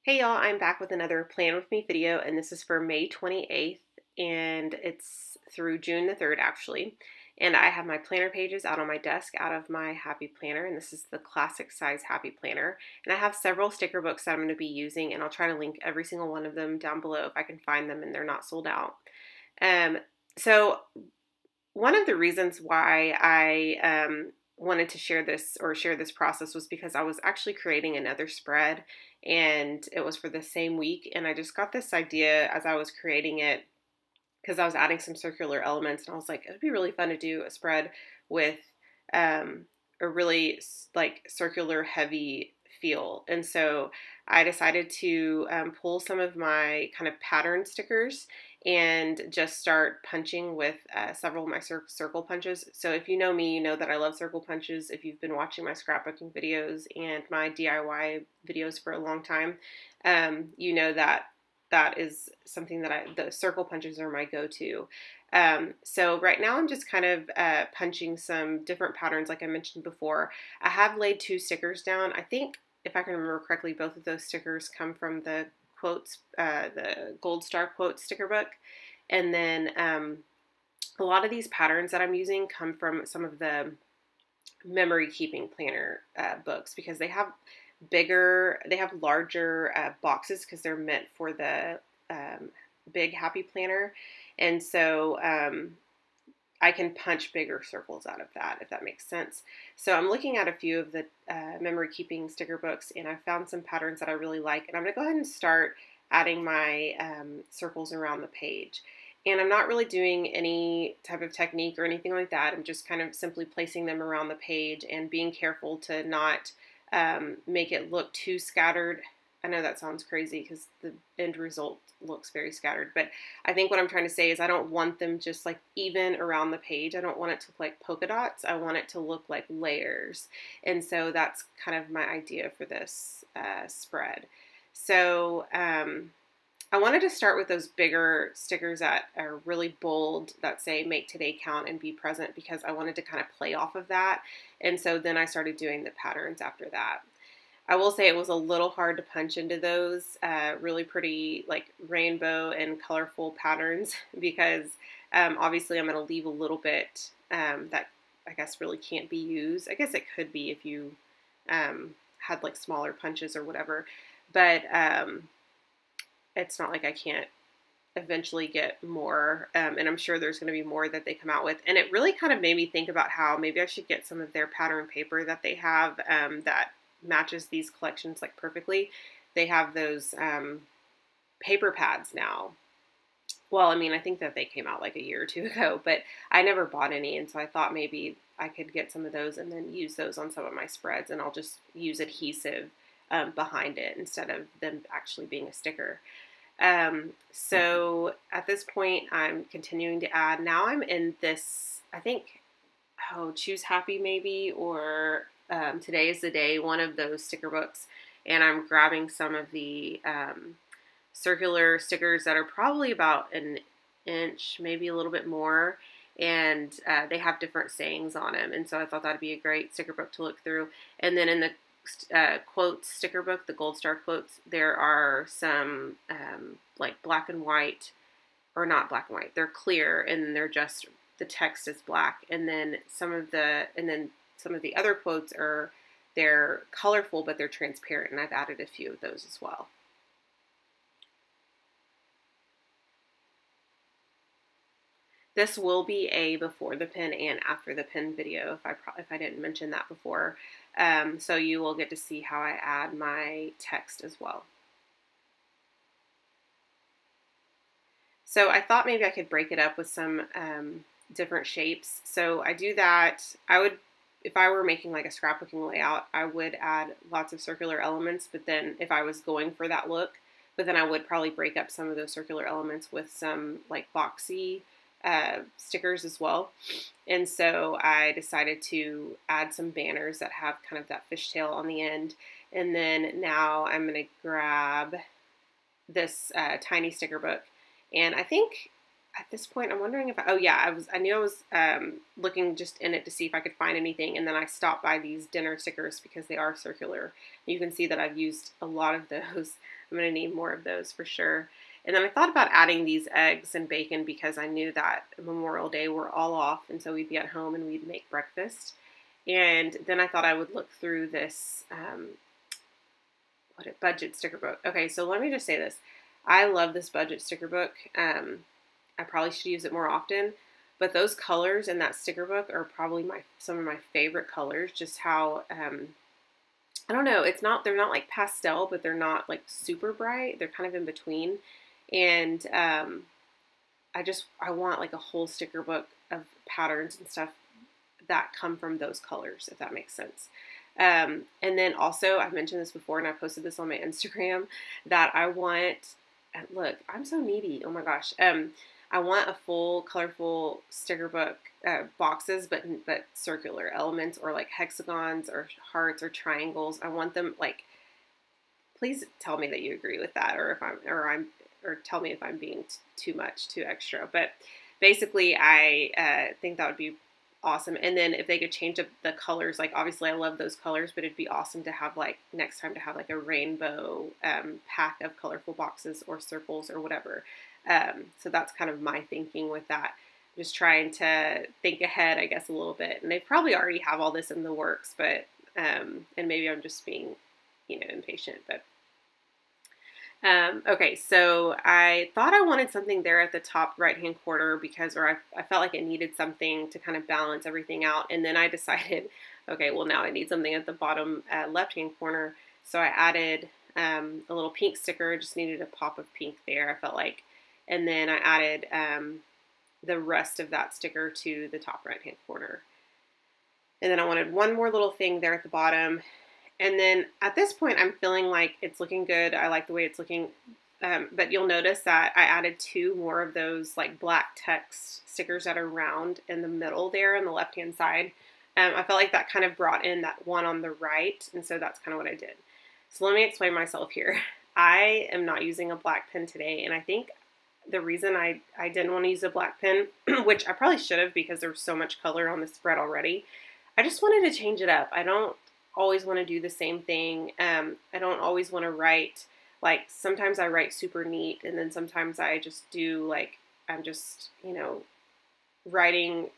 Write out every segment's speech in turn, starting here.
Hey y'all, I'm back with another Plan With Me video, and this is for May 28th, and it's through June the 3rd actually. And I have my planner pages out on my desk out of my Happy Planner, and this is the classic size Happy Planner. And I have several sticker books that I'm going to be using, and I'll try to link every single one of them down below if I can find them and they're not sold out. Um, so one of the reasons why I wanted to share this process was because I was actually creating another spread, and it was for the same week, and I just got this idea as I was creating it because I was adding some circular elements, and I was like, it would be really fun to do a spread with um, a really like circular heavy feel. And so I decided to pull some of my kind of pattern stickers and just start punching with several of my circle punches. So if you know me, you know that I love circle punches. If you've been watching my scrapbooking videos and my DIY videos for a long time, you know that that is something that the circle punches are my go-to. So right now I'm just kind of punching some different patterns like I mentioned before. I have laid 2 stickers down. I think if I can remember correctly, both of those stickers come from the quotes, the Gold Star Quotes sticker book. And then a lot of these patterns that I'm using come from some of the memory keeping planner books because they have larger boxes because they're meant for the big Happy Planner. And so I can punch bigger circles out of that, if that makes sense. So I'm looking at a few of the memory keeping sticker books, and I found some patterns that I really like, and I'm going to go ahead and start adding my circles around the page. And I'm not really doing any type of technique or anything like that. I'm just kind of simply placing them around the page and being careful to not make it look too scattered. I know that sounds crazy because the end result looks very scattered, but I think what I'm trying to say is I don't want them just like even around the page. I don't want it to look like polka dots. I want it to look like layers. And so that's kind of my idea for this spread. So I wanted to start with those bigger stickers that are really bold that say make today count and be present because I wanted to kind of play off of that. And so then I started doing the patterns after that. I will say it was a little hard to punch into those really pretty like rainbow and colorful patterns because obviously I'm going to leave a little bit that I guess really can't be used. I guess it could be if you had like smaller punches or whatever, but it's not like I can't eventually get more, and I'm sure there's going to be more that they come out with. And it really kind of made me think about how maybe I should get some of their pattern paper that they have that matches these collections like perfectly. They have those paper pads now. Well, I mean, I think that they came out like a year or 2 ago, but I never bought any, and so I thought maybe I could get some of those and then use those on some of my spreads, and I'll just use adhesive behind it instead of them actually being a sticker. So at this point, I'm continuing to add. Now I'm in this, I think, Choose Happy maybe, or Today is the Day, one of those sticker books, and I'm grabbing some of the circular stickers that are probably about an inch, maybe a little bit more, and they have different sayings on them, and so I thought that'd be a great sticker book to look through. And then in the quotes sticker book, the Gold Star Quotes, there are some like black and white, or not black and white, they're clear and they're just, the text is black, and then some of the other quotes are, they're colorful but they're transparent, and I've added a few of those as well. This will be a before the pin and after the pin video if I didn't mention that before. So you will get to see how I add my text as well. So I thought maybe I could break it up with some different shapes. So I do that. If I were making like a scrapbooking layout, I would add lots of circular elements, but then if I was going for that look, but then I would probably break up some of those circular elements with some like boxy stickers as well. And so I decided to add some banners that have kind of that fishtail on the end. And then now I'm going to grab this tiny sticker book. And I think at this point, I'm wondering if oh yeah, I knew I was looking just in it to see if I could find anything, and then I stopped by these dinner stickers because they are circular. You can see that I've used a lot of those. I'm gonna need more of those for sure. And then I thought about adding these eggs and bacon because I knew that Memorial Day we're all off, and so we'd be at home and we'd make breakfast. And then I thought I would look through this budget sticker book. Okay, so let me just say this. I love this budget sticker book. I probably should use it more often, but those colors in that sticker book are probably some of my favorite colors. Just how I don't know, they're not like pastel, but they're not like super bright. They're kind of in between, and I want like a whole sticker book of patterns and stuff that come from those colors, if that makes sense. And then also, I've mentioned this before, and I posted this on my Instagram, that I want, look, I'm so needy. Oh my gosh. I want a full colorful sticker book boxes, but circular elements, or like hexagons or hearts or triangles. I want them like, please tell me that you agree with that, or tell me if I'm being too much, too extra. But basically, I think that would be awesome. And then if they could change up the colors, like obviously I love those colors, but it'd be awesome to have like next time to have like a rainbow pack of colorful boxes or circles or whatever. So that's kind of my thinking with that. Just trying to think ahead, I guess, a little bit. And they probably already have all this in the works, but and maybe I'm just being, impatient. But okay, so I thought I wanted something there at the top right-hand corner I felt like it needed something to kind of balance everything out. And then I decided, okay, well now I need something at the bottom left-hand corner. So I added a little pink sticker, just needed a pop of pink there, I felt like. And then I added the rest of that sticker to the top right-hand corner. And then I wanted one more little thing there at the bottom. And then at this point, I'm feeling like it's looking good. I like the way it's looking. But you'll notice that I added 2 more of those like black text stickers that are round in the middle there on the left-hand side. I felt like that kind of brought in that one on the right. And so that's kind of what I did. So let me explain myself here. I am not using a black pen today. And I think the reason I didn't want to use a black pen, which I probably should have because there was so much color on the spread already, I just wanted to change it up. I don't always want to do the same thing. I don't always want to write, like sometimes I write super neat, and then sometimes I just do like, I'm just, writing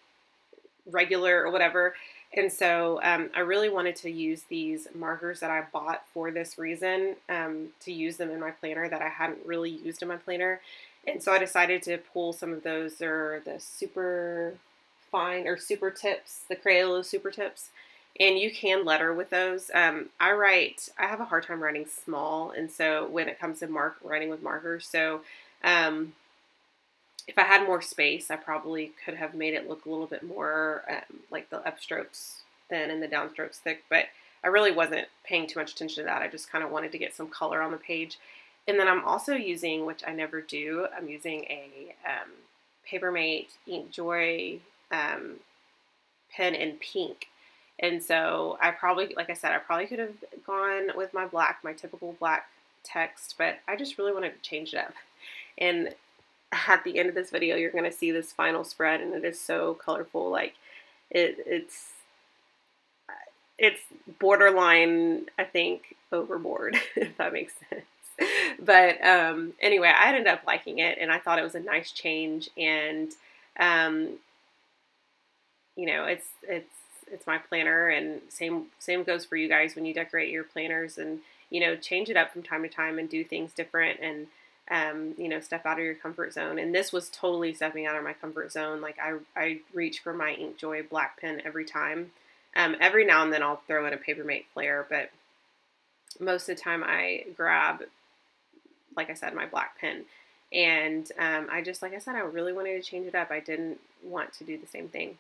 regular or whatever. And so I really wanted to use these markers that I bought for this reason, to use them in my planner that I hadn't really used in my planner. And so I decided to pull some of those. They're the super fine or super tips, the Crayola super tips. And you can letter with those. I have a hard time writing small, and so when it comes to writing with markers, so if I had more space, I probably could have made it look a little bit more like the upstrokes thin and the downstrokes thick, but I really wasn't paying too much attention to that. I just kind of wanted to get some color on the page. And then I'm also using, which I never do, I'm using a Papermate Inkjoy pen in pink. And so I probably, like I said, I probably could have gone with my typical black text, but I just really wanted to change it up. And at the end of this video, you're going to see this final spread, and it is so colorful. Like it's borderline, I think, overboard, if that makes sense. But anyway, I ended up liking it, and I thought it was a nice change. And it's my planner, and same goes for you guys when you decorate your planners, and change it up from time to time and do things different, and step out of your comfort zone. And this was totally stepping out of my comfort zone. Like I reach for my Inkjoy black pen every time. Every now and then I'll throw in a Papermate Flare, but most of the time I grab, like I said, my black pen. And like I said, I really wanted to change it up. I didn't want to do the same thing.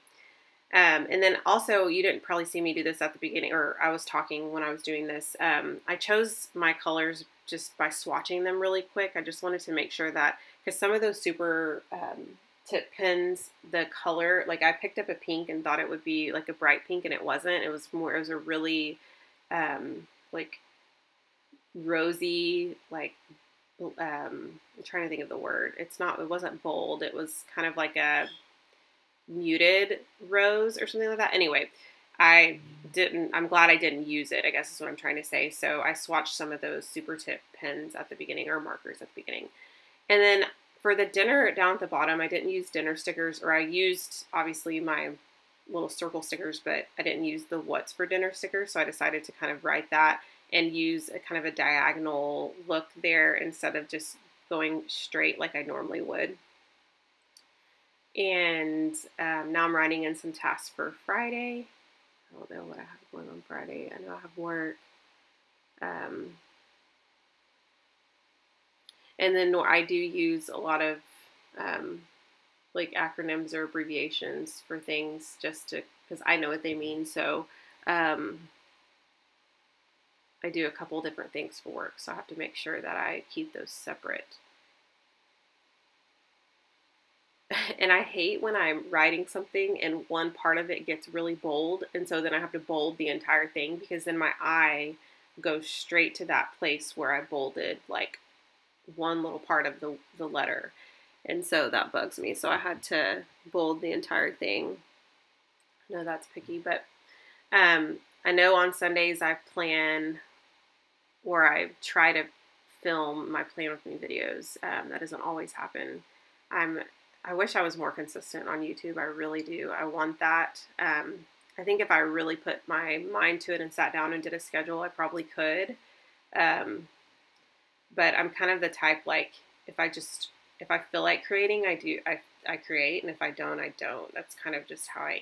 And then also, you didn't probably see me do this at the beginning, or I was talking when I was doing this. I chose my colors just by swatching them really quick. I just wanted to make sure that, because some of those super tip pens, the color, like I picked up a pink and thought it would be like a bright pink, and it wasn't. It was a really like rosy, like I'm trying to think of the word. It wasn't bold. It was kind of like a muted rose or something like that. Anyway, I'm glad I didn't use it, I guess is what I'm trying to say. So I swatched some of those super tip pens at the beginning, or markers at the beginning. And then for the dinner down at the bottom, I didn't use dinner stickers, or I used obviously my little circle stickers, but I didn't use the what's for dinner stickers. So I decided to kind of write that and use a kind of a diagonal look there instead of just going straight like I normally would. And now I'm writing in some tasks for Friday. I don't know what I have going on Friday. I know I have work. And then I do use a lot of like acronyms or abbreviations for things just to, because I know what they mean. So I do a couple different things for work. So I have to make sure that I keep those separate. And I hate when I'm writing something and one part of it gets really bold, and so then I have to bold the entire thing, because then my eye goes straight to that place where I bolded like one little part of the letter, and so that bugs me. So I had to bold the entire thing. I know that's picky, but I know on Sundays I plan, or I try to film my Plan With Me videos. That doesn't always happen. I wish I was more consistent on YouTube. I really do. I want that. I think if I really put my mind to it and sat down and did a schedule, I probably could. But I'm kind of the type, like, if I feel like creating, I create, and if I don't, I don't. That's kind of just how I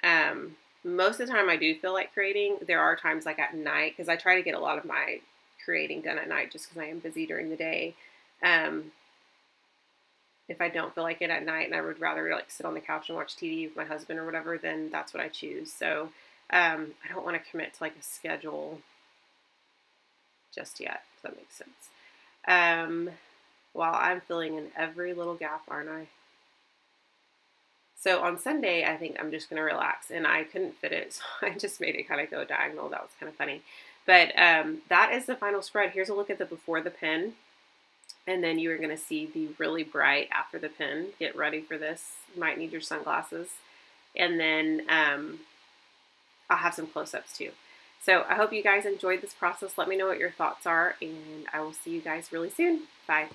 am. Most of the time I do feel like creating. There are times like at night, because I try to get a lot of my creating done at night just because I am busy during the day. If I don't feel like it at night and I would rather like sit on the couch and watch TV with my husband or whatever, then that's what I choose. So I don't want to commit to like a schedule just yet, if that makes sense. While I'm filling in every little gap, aren't I? So on Sunday, I think I'm just going to relax, and I couldn't fit it, so I just made it kind of go diagonal. That was kind of funny. But that is the final spread. Here's a look at the before the pen. And then you are going to see the really bright after the pen. Get ready for this. You might need your sunglasses. And then I'll have some close-ups too. So I hope you guys enjoyed this process. Let me know what your thoughts are, and I will see you guys really soon. Bye.